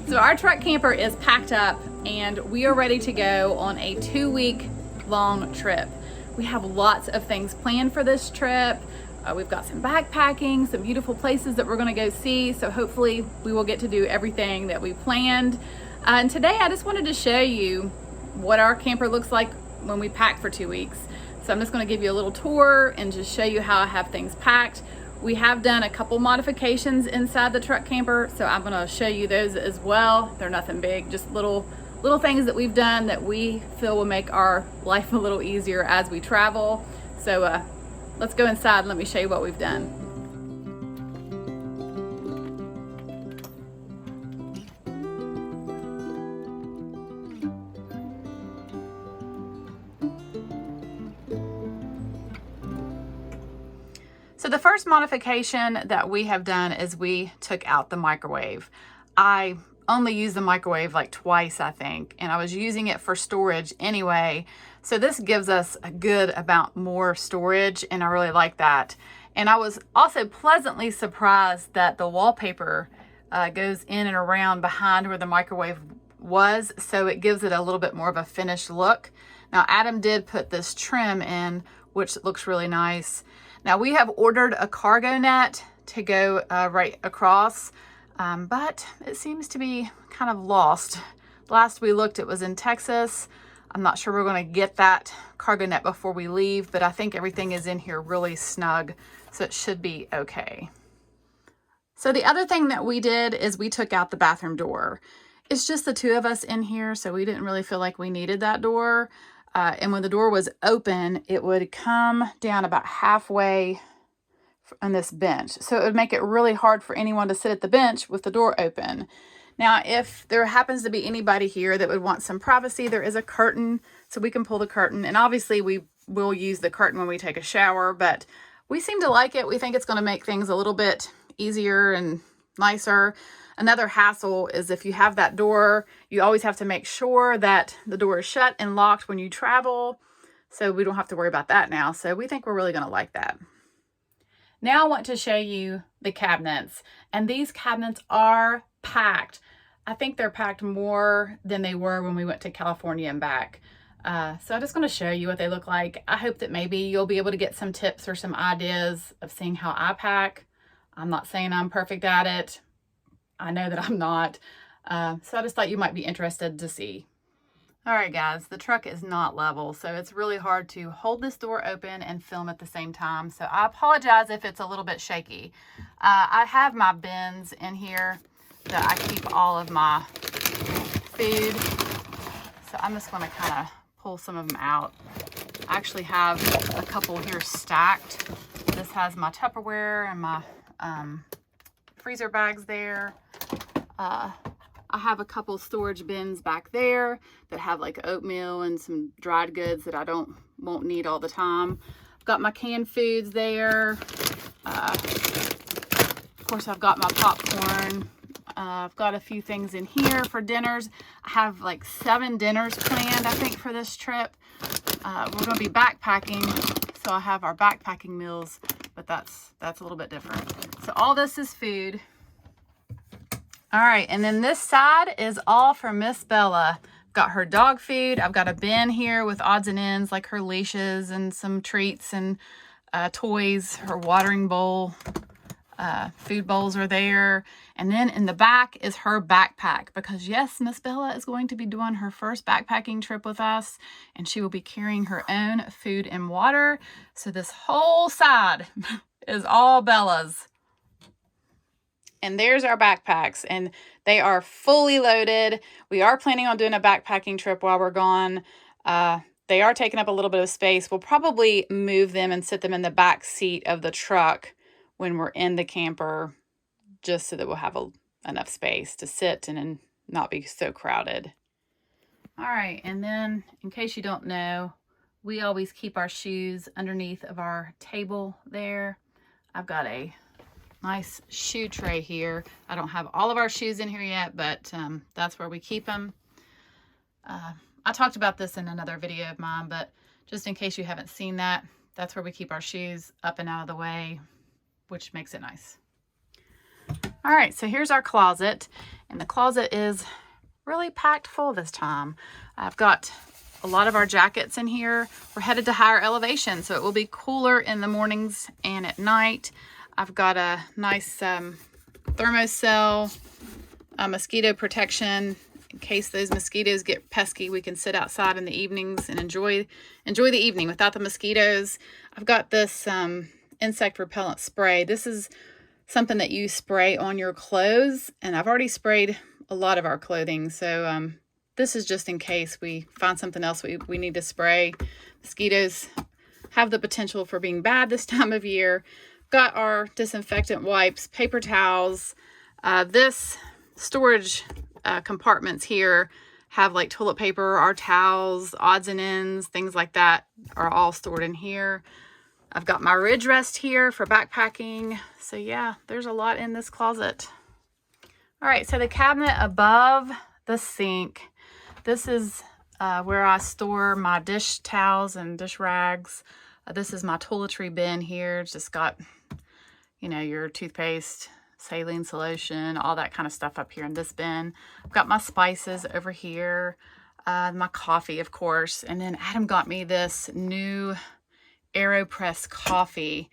So our truck camper is packed up and we are ready to go on a 2-week long trip. We have lots of things planned for this trip. We've got some backpacking, some beautiful places that we're gonna go see. So hopefully we will get to do everything that we planned. And today I just wanted to show you what our camper looks like when we pack for 2 weeks. So I'm just gonna give you a little tour and just show you how I have things packed. We have done a couple modifications inside the truck camper, so I'm gonna show you those as well. They're nothing big, just little things that we've done that we feel will make our life a little easier as we travel. So let's go inside and let me show you what we've done. So the first modification that we have done is we took out the microwave. I only used the microwave like twice, I think, and I was using it for storage anyway. So this gives us a good amount more storage, and I really like that. And I was also pleasantly surprised that the wallpaper goes in and around behind where the microwave was, so it gives it a little bit more of a finished look. Now Adam did put this trim in, which looks really nice. Now we have ordered a cargo net to go right across, but it seems to be kind of lost. Last we looked, it was in Texas. I'm not sure we're going to get that cargo net before we leave, but I think everything is in here really snug, so it should be okay. So the other thing that we did is we took out the bathroom door. It's just the two of us in here, so we didn't really feel like we needed that door. And when the door was open, it would come down about halfway on this bench. So it would make it really hard for anyone to sit at the bench with the door open. Now, if there happens to be anybody here that would want some privacy, there is a curtain, so we can pull the curtain. And obviously we will use the curtain when we take a shower, but we seem to like it. We think it's going to make things a little bit easier and nicer. Another hassle is if you have that door, you always have to make sure that the door is shut and locked when you travel. So we don't have to worry about that now. So we think we're really going to like that. Now I want to show you the cabinets. And these cabinets are packed. I think they're packed more than they were when we went to California and back. So I'm just going to show you what they look like. I hope that maybe you'll be able to get some tips or some ideas of seeing how I pack. I'm not saying I'm perfect at it. I know that I'm not. So I just thought you might be interested to see. All right, guys, the truck is not level, so it's really hard to hold this door open and film at the same time. So I apologize if it's a little bit shaky. I have my bins in here that I keep all of my food. So I'm just going to kind of pull some of them out. I actually have a couple here stacked. This has my Tupperware and my freezer bags there. I have a couple storage bins back there that have like oatmeal and some dried goods that I won't need all the time. I've got my canned foods there. Of course, I've got my popcorn. I've got a few things in here for dinners. I have like 7 dinners planned, I think, for this trip. We're going to be backpacking, so I have our backpacking meals, but that's a little bit different. So all this is food. All right, and then this side is all for Miss Bella. Got her dog food. I've got a bin here with odds and ends like her leashes and some treats and toys. Her watering bowl, food bowls are there. And then in the back is her backpack because yes, Miss Bella is going to be doing her first backpacking trip with us and she will be carrying her own food and water. So this whole side is all Bella's. And there's our backpacks, and they are fully loaded. We are planning on doing a backpacking trip while we're gone. They are taking up a little bit of space. We'll probably move them and sit them in the back seat of the truck when we're in the camper, just so that we'll have enough space to sit and not be so crowded. All right, and then in case you don't know, we always keep our shoes underneath of our table there. I've got a nice shoe tray here. I don't have all of our shoes in here yet, but that's where we keep them. I talked about this in another video of mine, but just in case you haven't seen that, that's where we keep our shoes up and out of the way, which makes it nice. All right, so here's our closet. And the closet is really packed full this time. I've got a lot of our jackets in here. We're headed to higher elevation, so it will be cooler in the mornings and at night. I've got a nice thermocell, mosquito protection. In case those mosquitoes get pesky, we can sit outside in the evenings and enjoy the evening without the mosquitoes. I've got this insect repellent spray. This is something that you spray on your clothes, and I've already sprayed a lot of our clothing, so this is just in case we find something else we need to spray. Mosquitoes have the potential for being bad this time of year. Got our disinfectant wipes, paper towels. This storage compartments here have like toilet paper, our towels, odds and ends, things like that are all stored in here. I've got my ridge rest here for backpacking. So yeah, there's a lot in this closet. All right, so the cabinet above the sink, this is where I store my dish towels and dish rags. This is my toiletry bin here. It's just got, you know, your toothpaste, saline solution, all that kind of stuff up here in this bin. I've got my spices over here, my coffee, of course. And then Adam got me this new AeroPress coffee,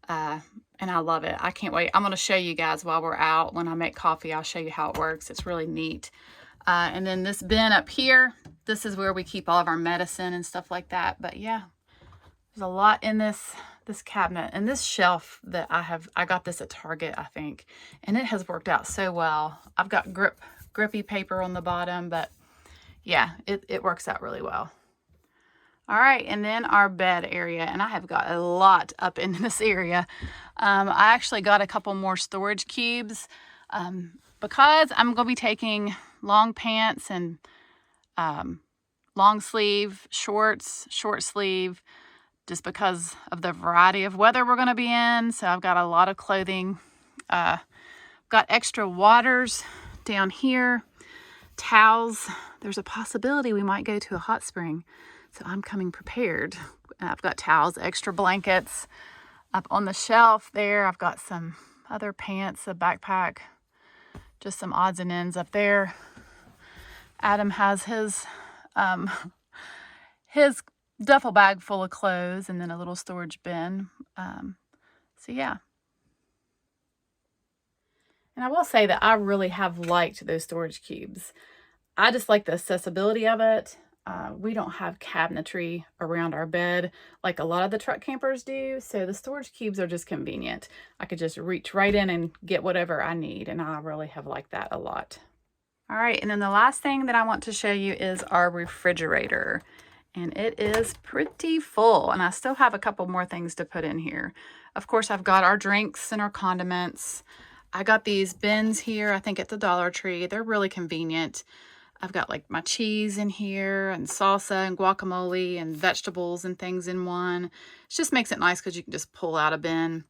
and I love it. I can't wait. I'm going to show you guys while we're out. When I make coffee, I'll show you how it works. It's really neat. And then this bin up here, this is where we keep all of our medicine and stuff like that. But yeah, there's a lot in this cabinet. And this shelf that I got this at Target, I think, and it has worked out so well. I've got grippy paper on the bottom, but yeah, it works out really well. All right, and then our bed area, and I have got a lot up in this area. I actually got a couple more storage cubes because I'm going to be taking long pants and long sleeve shorts, short sleeve, just because of the variety of weather we're going to be in. So I've got a lot of clothing. Got extra waters down here, towels. There's a possibility we might go to a hot spring, so I'm coming prepared. I've got towels, extra blankets. Up on the shelf there, I've got some other pants, a backpack, just some odds and ends up there. Adam has his duffel bag full of clothes and then a little storage bin. So yeah. And I will say that I really have liked those storage cubes. I just like the accessibility of it. We don't have cabinetry around our bed like a lot of the truck campers do. So the storage cubes are just convenient. I could just reach right in and get whatever I need. And I really have liked that a lot. All right. And then the last thing that I want to show you is our refrigerator. And it is pretty full. And I still have a couple more things to put in here. Of course, I've got our drinks and our condiments. I got these bins here, I think at the Dollar Tree. They're really convenient. I've got like my cheese in here and salsa and guacamole and vegetables and things in one. It just makes it nice because you can just pull out a bin.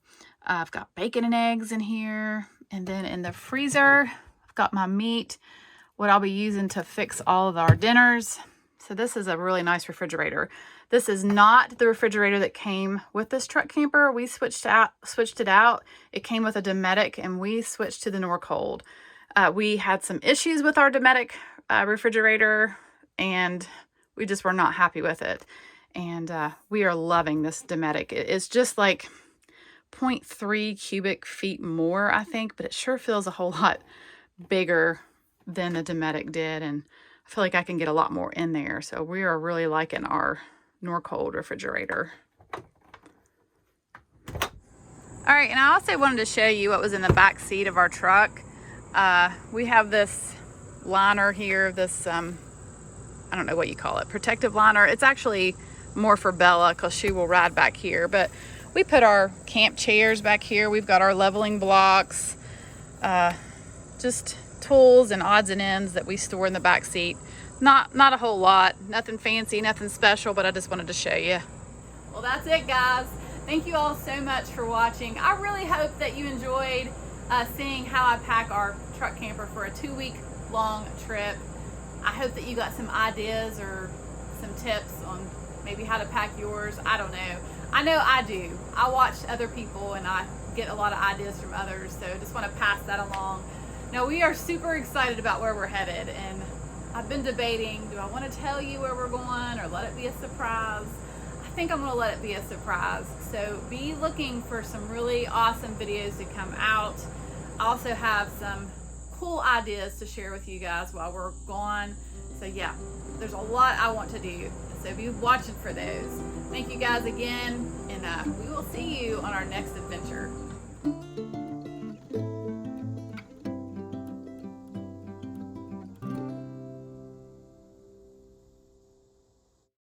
I've got bacon and eggs in here. And then in the freezer, I've got my meat, what I'll be using to fix all of our dinners. So this is a really nice refrigerator. This is not the refrigerator that came with this truck camper. We switched it out. It came with a Dometic and we switched to the Norcold. We had some issues with our Dometic refrigerator and we just were not happy with it. And we are loving this Dometic. It's just like 0.3 cubic feet more, I think, but it sure feels a whole lot bigger than the Dometic did. And I feel like I can get a lot more in there. So we are really liking our Norcold refrigerator. All right, and I also wanted to show you what was in the back seat of our truck. We have this liner here, this, I don't know what you call it, protective liner. It's actually more for Bella because she will ride back here. But we put our camp chairs back here. We've got our leveling blocks, just tools and odds and ends that we store in the back seat. Not a whole lot, nothing fancy, nothing special, but I just wanted to show you. Well, that's it, guys. Thank you all so much for watching. I really hope that you enjoyed seeing how I pack our truck camper for a 2-week long trip. I hope that you got some ideas or some tips on maybe how to pack yours. I don't know. I know I do. I watch other people and I get a lot of ideas from others, so just want to pass that along. Now we are super excited about where we're headed, and I've been debating, do I want to tell you where we're going or let it be a surprise? I think I'm going to let it be a surprise. So be looking for some really awesome videos to come out. I also have some cool ideas to share with you guys while we're gone. So yeah, there's a lot I want to do. So be watching for those. Thank you guys again, and we will see you on our next adventure.